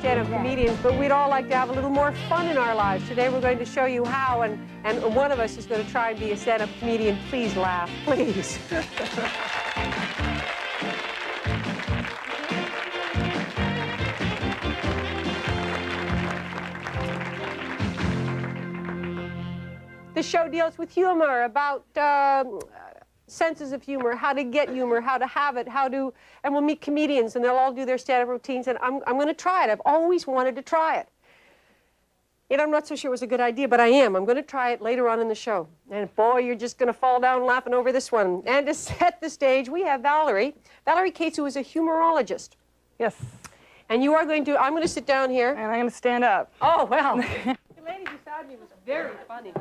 stand-up comedians, but we'd all like to have a little more fun in our lives. Today we're going to show you how, and one of us is going to try and be a stand-up comedian. Please laugh, please. The show deals with humor, about senses of humor, how to get humor, how to have it, and we'll meet comedians, and they'll all do their stand-up routines, and I'm going to try it. I've always wanted to try it. And I'm not so sure it was a good idea, but I am. I'm going to try it later on in the show. And boy, you're just going to fall down laughing over this one. And to set the stage, we have Valerie. Valerie Cates, who is a humorologist. Yes. And you are going to, I'm going to sit down here. And I'm going to stand up. Oh, well. The lady beside me was very funny.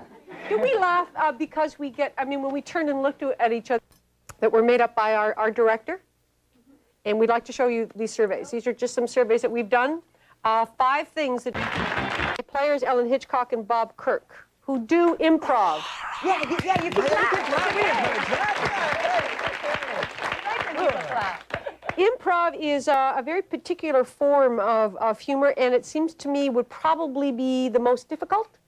Do we laugh because we get, I mean, when we turned and looked at each other, that were made up by our director? And we'd like to show you these surveys. These are just some surveys that we've done. 5 things that the players, Ellen Hitchcock and Bob Kirk, who do improv. Yeah, you can laugh. Improv is a very particular form of humor, and it seems to me would probably be the most difficult.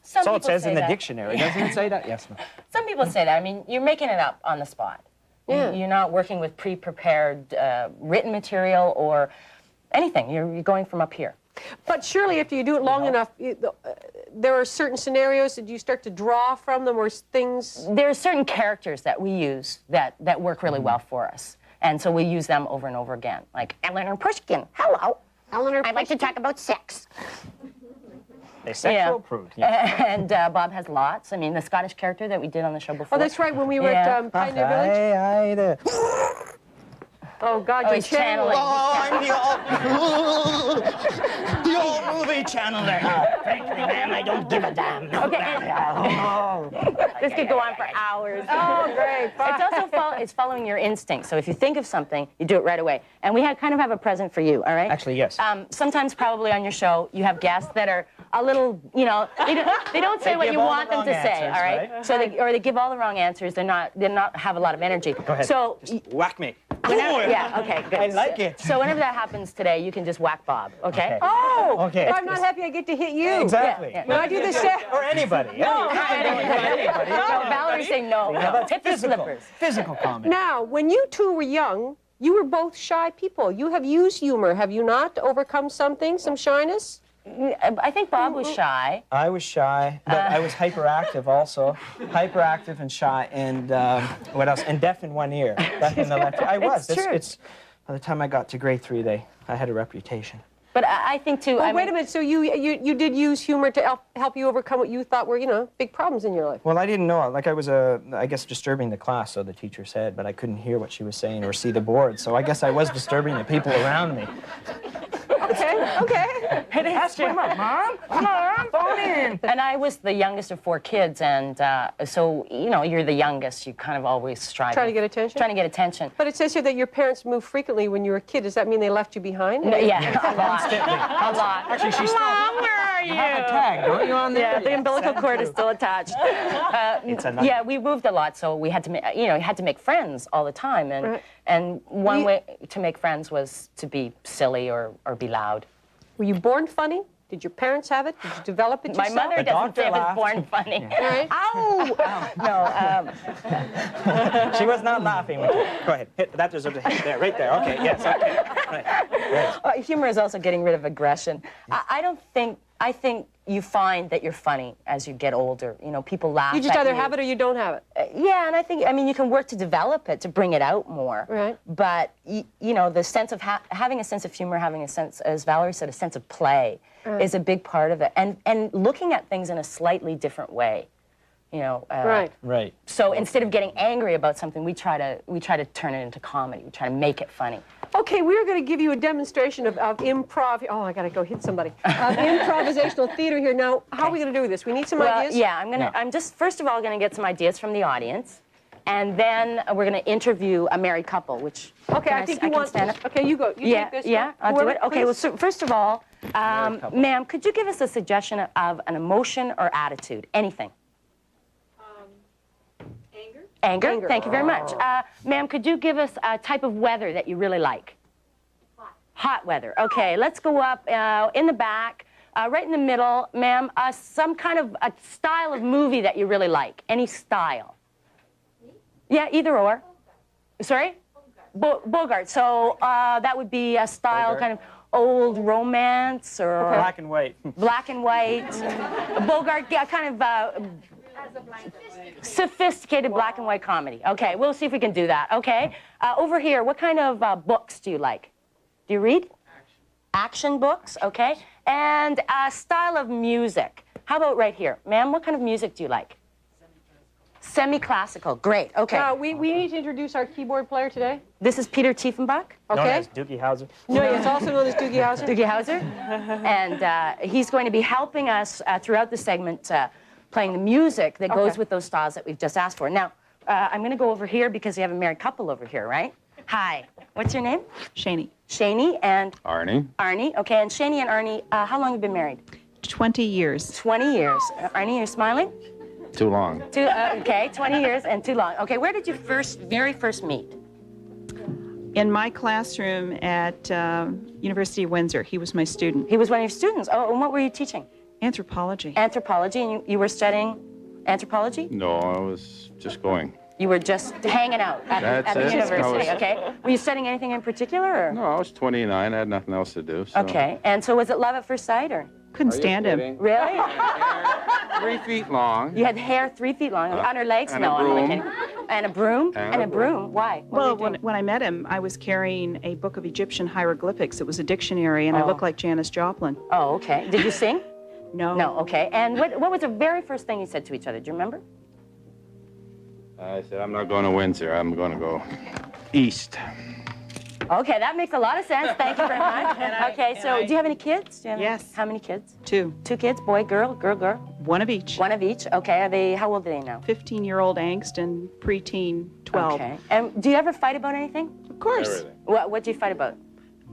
So it says in the dictionary. Doesn't it say that? Yes. Some people say that. I mean, you're making it up on the spot. Yeah. You're not working with pre-prepared written material or anything. You're going from up here. But surely if you do it long enough, there are certain scenarios that you start to draw from them, or things... There are certain characters that we use that work really well for us. And so we use them over and over again. Like Eleanor Pushkin. Hello. Eleanor I'd like to talk about sex. They sexual approved. Yeah. And Bob has lots. I mean, the Scottish character that we did on the show before. Oh, that's right, when we were at Pioneer Village. Oh, God, you're channeling. Oh, I'm the old movie channeler. Frankly, ma'am, I don't give a damn. This could go on for hours. Oh, great. It's also it's following your instinct. So if you think of something, you do it right away. And we kind of have a present for you, all right? Actually, yes. Sometimes probably on your show, you have guests that are a little, you know, they don't say what you want them to say, all right? So they give all the wrong answers. They're not have a lot of energy. Go ahead. So just whack me. Yeah, okay, good. I like it. So whenever that happens today, you can just whack Bob, okay? Oh! Okay. If I'm not happy, I get to hit you. Exactly. When I do this... Or anybody. No, Valerie's saying no. Hit the slippers. Physical comedy. Now, when you two were young, you were both shy people. You have used humor, have you not, to overcome something, some shyness? I think Bob was shy. I was shy, but I was hyperactive also. Hyperactive and shy, and what else? And deaf in one ear. Deaf in the left ear. I was. It's true. By the time I got to grade 3, I had a reputation. But I think, too... Well, wait a minute. So you did use humor to help you overcome what you thought were, you know, big problems in your life. Well, I didn't know. Like, I was, I guess, disturbing the class, so the teacher said, but I couldn't hear what she was saying or see the board, so I guess I was disturbing the people around me. Okay. Ask him up, Mom. Come on, phone in. And I was the youngest of 4 kids, and so, you know, you're the youngest. You kind of always strive. Trying to get attention? Trying to get attention. But it says here that your parents moved frequently when you were a kid. Does that mean they left you behind? No, yeah, a lot. A lot. Actually, she's Mom, where are you? You have a tag, don't you, on there? Yeah, the umbilical cord is still attached. Yeah, we moved a lot, so we had to, you know, you had to make friends all the time, and one way to make friends was to be silly or be loud. Were you born funny? Did your parents have it? Did you develop it yourself? My mother doesn't say I was born funny. Yeah. Ow! No. She was not laughing. Go ahead. Hit that. Deserves a hit there. Right there. Okay. Yes. Okay. Right. Humor is also getting rid of aggression. I think you find that you're funny as you get older. You know, people laugh. You just either have it or you don't have it. Yeah, and I mean, you can work to develop it, to bring it out more. Right. But, you know, the sense of having a sense of humor, having a sense, as Valerie said, a sense of play is a big part of it. And looking at things in a slightly different way. You know, right. So instead of getting angry about something, we try to turn it into comedy. We try to make it funny. Okay, we're going to give you a demonstration of improv. Oh, I got to go hit somebody. Of improvisational theater here. Now, how are we going to do this? We need some ideas. Yeah, I'm just first of all going to get some ideas from the audience, and then we're going to interview a married couple. Which I think you want. Stand up. Okay, you go. You take this. Yeah, I'll do it. Okay. Please. Well, so first of all, ma'am, could you give us a suggestion of an emotion or attitude? Anything. Anger. Thank you very much. Ma'am, could you give us a type of weather that you really like? Hot weather. Okay, let's go up in the back, right in the middle, ma'am. Some kind of a style of movie that you really like. Any style. Yeah, either or. Sorry? Bogart. So that would be a style, kind of old romance or black and white. Black and white. Bogart, yeah, kind of sophisticated black and white comedy. Okay, we'll see if we can do that. Okay. Over here, what kind of books do you like? Do you read? Action books. Okay. And style of music. How about right here, ma'am? What kind of music do you like? Semi-classical. Great. Okay. We need to introduce our keyboard player today. This is Peter Tiefenbach. Known Okay. as Doogie Howser. No, it's also known as Doogie Howser. Doogie Howser. And he's going to be helping us throughout the segment playing the music that goes with those styles that we've just asked for. Now, I'm going to go over here because we have a married couple over here, right? Hi. What's your name? Shani. Shani and? Arnie. Arnie. Okay, and Shani and Arnie, how long have you been married? 20 years. 20 years. Arnie, you're smiling? Too long. Okay, 20 years and too long. Okay, where did you very first meet? In my classroom at University of Windsor. He was my student. He was one of your students. Oh, and what were you teaching? Anthropology. Anthropology, and you were studying anthropology? No, I was just going. You were just hanging out at the That's it. university, I was- okay? Were you studying anything in particular? Or? No, I was 29. I had nothing else to do. So. Okay, and so was it love at first sight, or? Couldn't stand him. Really? 3 feet long. You had hair 3 feet long, on her legs? and No, a I'm only broom. kidding. And a broom? And a broom. Why? What were Well, you doing? when I met him, I was carrying a book of Egyptian hieroglyphics. It was a dictionary, and I looked like Janis Joplin. Oh, okay. Did you sing? No. No, okay. And what was the very first thing you said to each other? Do you remember? I said, I'm not going to Windsor. I'm going to go east. Okay, that makes a lot of sense. Thank you very much. Okay, so do you have any kids? Do you have Yes. How many kids? 2. 2 kids, boy, girl, girl, girl. One of each. One of each. Okay, are they? How old are they now? 15-year-old angst and preteen 12. Okay. And do you ever fight about anything? Of course. Everything. What do you fight about?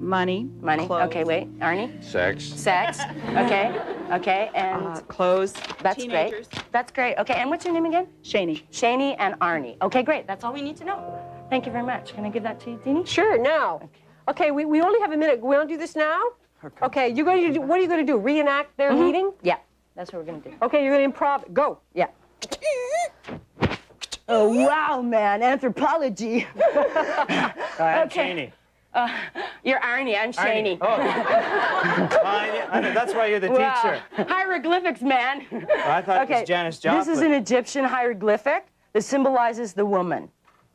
Money. Money. Clothes. Okay, wait. Arnie? Sex. Sex. Okay. Okay. And Clothes. that's Teenagers. great. That's great. Okay. And what's your name again? Shani. Shani and Arnie. Okay, great. That's all we need to know. Thank you very much. Can I give that to you, Dini? Sure, now. Okay, we only have a minute. We want to do this now? Okay, you're going to do, what are you going to do? Reenact their meeting? Yeah. That's what we're going to do. Okay, you're going to improv. Go. Yeah. Oh, wow, man. Anthropology. I'm Shani. You're Arnie. I'm Shani. Oh. I know, that's why you're the Wow. teacher. Hieroglyphics, man. I thought it was Janis Joplin. This is an Egyptian hieroglyphic that symbolizes the woman.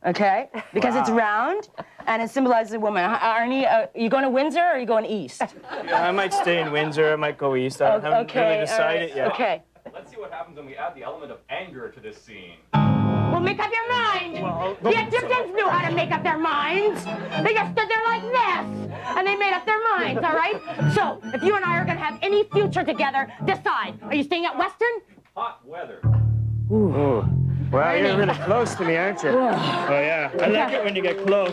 Okay? Because it's round and it symbolizes a woman. Arnie, you going to Windsor or are you going east? I might stay in Windsor. I might go east. I haven't really decided yet. Okay. Let's see what happens when we add the element of anger to this scene. Well, make up your mind. The Egyptians knew how to make up their minds. They just stood there like this, and they made up their minds, all right? So, if you and I are going to have any future together, decide. Are you staying at Western? Hot weather. Ooh. Well, you're really close to me, aren't you? Oh, yeah. I like it when you get close.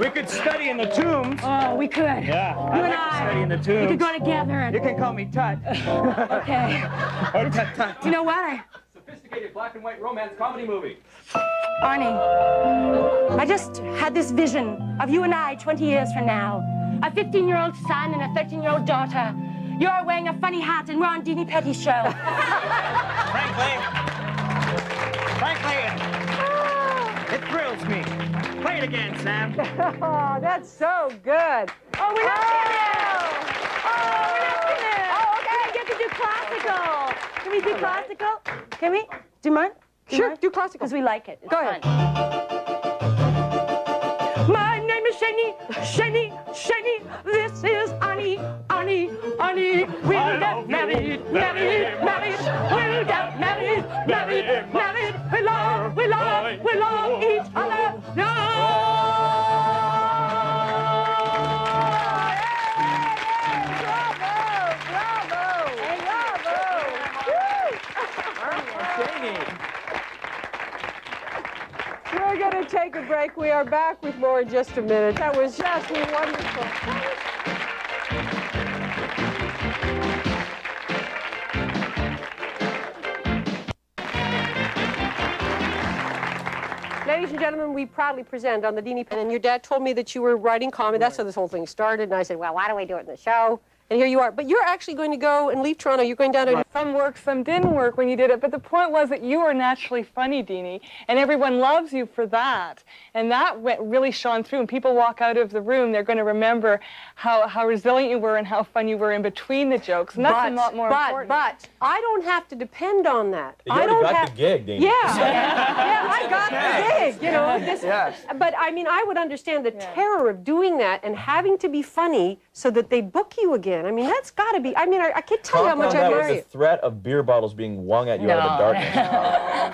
We could study in the tombs. Oh, we could. Yeah, I You like and to study in the tombs. We could go together and... You can call me Tut. Okay. Or Tut. You know what? Sophisticated black and white romance comedy movie. Arnie, I just had this vision of you and I 20 years from now. A 15-year-old son and a 13-year-old daughter. You're wearing a funny hat and we're on Dini Petty's show. Frankly, it thrills me. Play it again, Sam. Oh, that's so good. Oh, we're not finished! Oh, we're not finished! Oh, okay, I get to do classical. Can we do classical? Can we? Do you mind? Sure, do classical. Because we like it. It's Go ahead. fun. My name is Shani, Shani, Shani. This is Annie, Annie, Annie. We'll get married, married, married. We'll get married, married, married. We love, we love, we love each other. We're going to take a break. We are back with more in just a minute. That was just wonderful. Ladies ladies and gentlemen, we proudly present on the Dini. And your dad told me that you were writing comedy. That's how this whole thing started. And I said, well, why don't we do it in the show? And here you are. But you're actually going to go and leave Toronto. You're going down to... Some worked, some didn't work when you did it. But the point was that you were naturally funny, Dini, and everyone loves you for that. And that really shone through. When people walk out of the room, they're going to remember how resilient you were and how fun you were in between the jokes. And that's a lot more important. But I don't have to depend on that. You already got the gig, Dini. Yeah, yeah, I got the gig, you know. But I mean, I would understand the terror of doing that and having to be funny so that they book you again. I mean, that's got to be, I mean, I can't tell you how much I admire you. The threat of beer bottles being wung at you out of the darkness.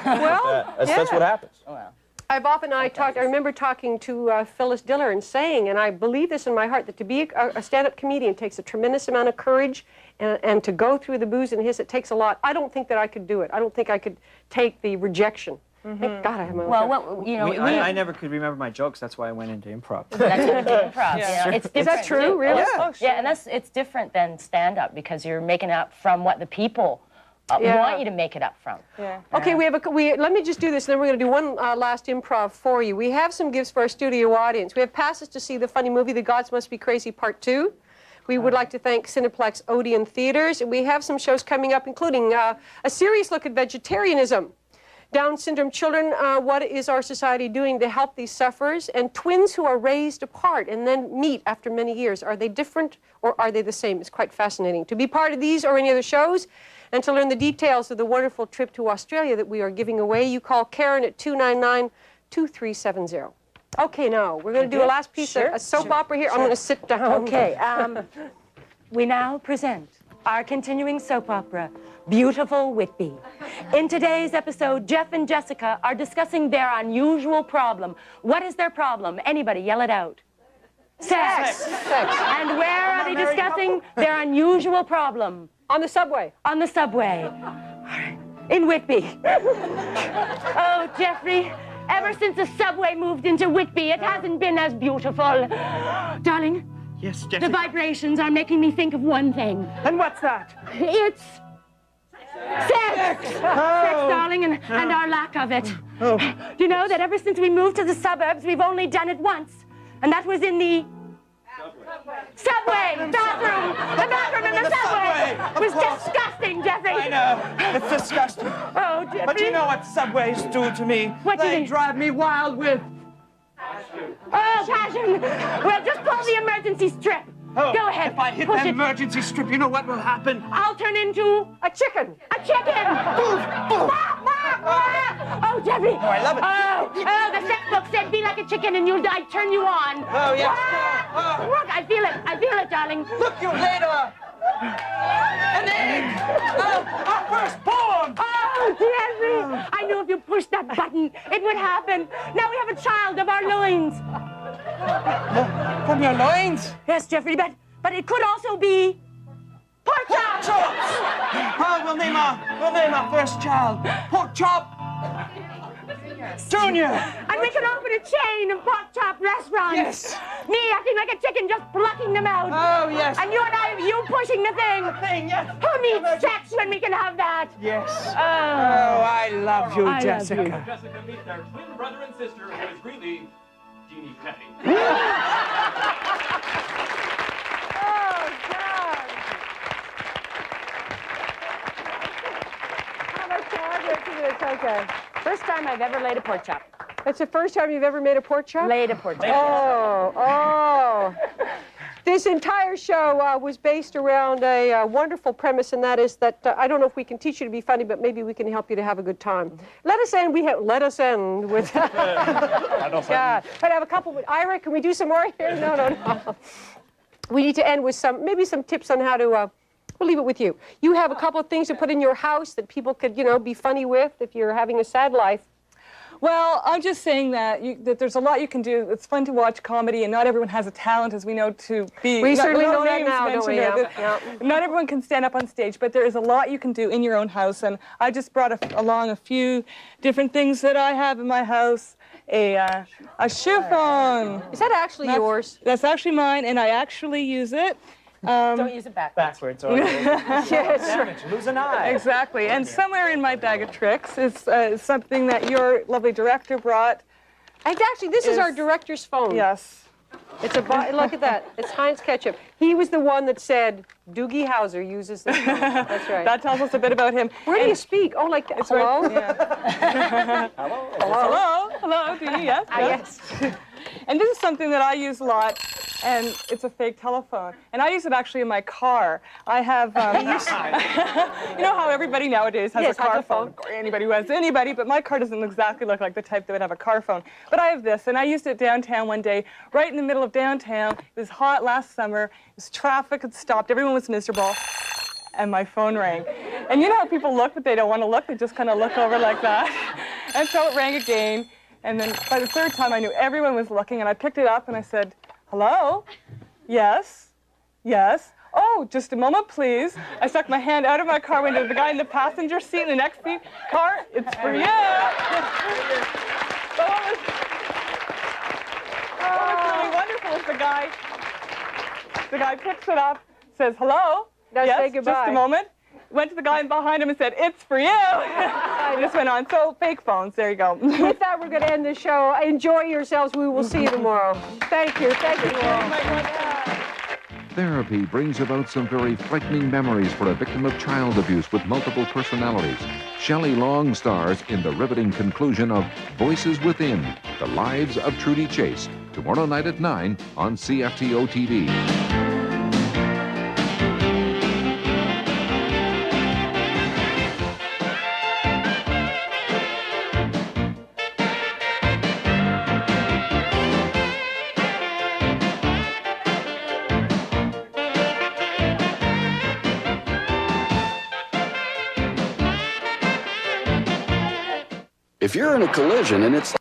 Well, that's what happens. I remember talking to Phyllis Diller and saying, and I believe this in my heart, that to be a stand-up comedian takes a tremendous amount of courage, and to go through the booze and hiss, it takes a lot. I don't think that I could do it. I don't think I could take the rejection. Thank God I have my own Well, you know, I never could remember my jokes. That's why I went into improv. That's what improv. Yeah. You know, it's Is that true, really? Yeah. Oh, sure. Yeah, and it's different than stand-up because you're making up from what the people want you to make it up from. Yeah. Okay, let me just do this, and then we're going to do one last improv for you. We have some gifts for our studio audience. We have passes to see the funny movie, The Gods Must Be Crazy Part 2. We would like to thank Cineplex Odeon Theaters. And we have some shows coming up, including a serious look at vegetarianism. Down syndrome children, what is our society doing to help these sufferers? And twins who are raised apart and then meet after many years. Are they different or are they the same? It's quite fascinating. To be part of these or any other shows and to learn the details of the wonderful trip to Australia that we are giving away, you call Karen at 299-2370. Okay, now, we're going to do a last piece of a soap opera here. I'm going to sit down. Okay, we now present our continuing soap opera, Beautiful Whitby. In today's episode, Jeff and Jessica are discussing their unusual problem. What is their problem? Anybody, yell it out. Sex. And where are they discussing their unusual problem? On the subway. On the subway. All right. In Whitby. Oh, Jeffrey, ever since the subway moved into Whitby, it hasn't been as beautiful. Darling. Yes, Jessica. The vibrations are making me think of one thing. And what's that? It's sex! Sex, darling, and our lack of it. Oh. Do you know that ever since we moved to the suburbs, we've only done it once? And that was in the subway bathroom. The bathroom in the subway. It was disgusting, Jeffrey. I know. It's disgusting. Oh, Jeffrey. But you know what subways do to me? What do they they? drive me wild with. Oh, passion. Well, just pull the emergency strip. Oh, Go ahead. If I hit push the it. emergency strip, you know what will happen? I'll turn into A chicken. a chicken. Oh, Jeffrey. Oh, I love it. Oh, the sex book said be like a chicken and you'll die, turn you on. Oh, yes. Look, I feel it, darling. Look, you later. An egg. Our firstborn. Oh, Jeffrey. I knew if you pushed that button, it would happen. Now we have a child of our loins. From your loins? Yes, Jeffrey, but it could also be pork chop. Chops. Oh, we'll name our first child Pork Chop Junior. And we can open a chain of pork chop restaurants. Yes. Me acting like a chicken, just plucking them out. Oh, yes. And you and I, you pushing the thing. Yes. Who needs sex when we can have that? Yes. Oh, I love you, I love Jessica. you. Jessica meets their twin brother and sister, who is really Dini Petty. Oh, God. How much time? It's okay. First time I've ever laid a pork chop. That's the first time you've ever made a pork chop? Laid a pork chop. Oh. This entire show was based around a wonderful premise, and that is that I don't know if we can teach you to be funny, but maybe we can help you to have a good time. Let us end with. God, but I have a couple. Ira, can we do some more here? No. We need to end with maybe some tips on how to. We'll leave it with you. You have a couple of things to put in your house that people could, be funny with if you're having a sad life. Well, I'm just saying that there's a lot you can do. It's fun to watch comedy, and not everyone has a talent, as we know, to be. We certainly no know that names now, don't we? mentioned Yeah. Not everyone can stand up on stage, but there is a lot you can do in your own house. And I just brought along a few different things that I have in my house. A chiffon. Is that actually yours? That's actually mine, and I actually use it. Don't use it backwards. Yes. Damage, lose an eye. Exactly. And somewhere in my bag of tricks is something that your lovely director brought. And actually, this is our director's phone. Yes. It's a look at that. It's Heinz Ketchup. He was the one that said Doogie Howser uses this phone. That's right. That tells us a bit about him. Where do you speak? Oh, like that. Hello? Right, yeah. Hello, Dini, yes. Yes. And this is something that I use a lot, and it's a fake telephone. And I use it actually in my car. I have, you know how everybody nowadays has a car phone? Or anybody who has anybody, but my car doesn't exactly look like the type that would have a car phone. But I have this, and I used it downtown one day, right in the middle of downtown. It was hot last summer. It was traffic had stopped. Everyone was miserable. And my phone rang. And you know how people look, but they don't want to look? They just kind of look over like that. And so it rang again. And then by the third time, I knew everyone was looking, and I picked it up, and I said, hello? Yes? Yes? Oh, just a moment, please. I stuck my hand out of my car window to the guy in the passenger seat in the next seat. Car, it's for you. But what was really wonderful is the guy picks it up, says, hello? Now yes, say goodbye. just a moment. Went to the guy behind him and said, it's for you. I just went on. So, fake phones, there you go. With that, we're going to end the show. Enjoy yourselves. We will see you tomorrow. Thank you. Thank you all. Therapy brings about some very frightening memories for a victim of child abuse with multiple personalities. Shelley Long stars in the riveting conclusion of Voices Within, The Lives of Trudy Chase, tomorrow night at 9 on CFTO TV. If you're in a collision and it's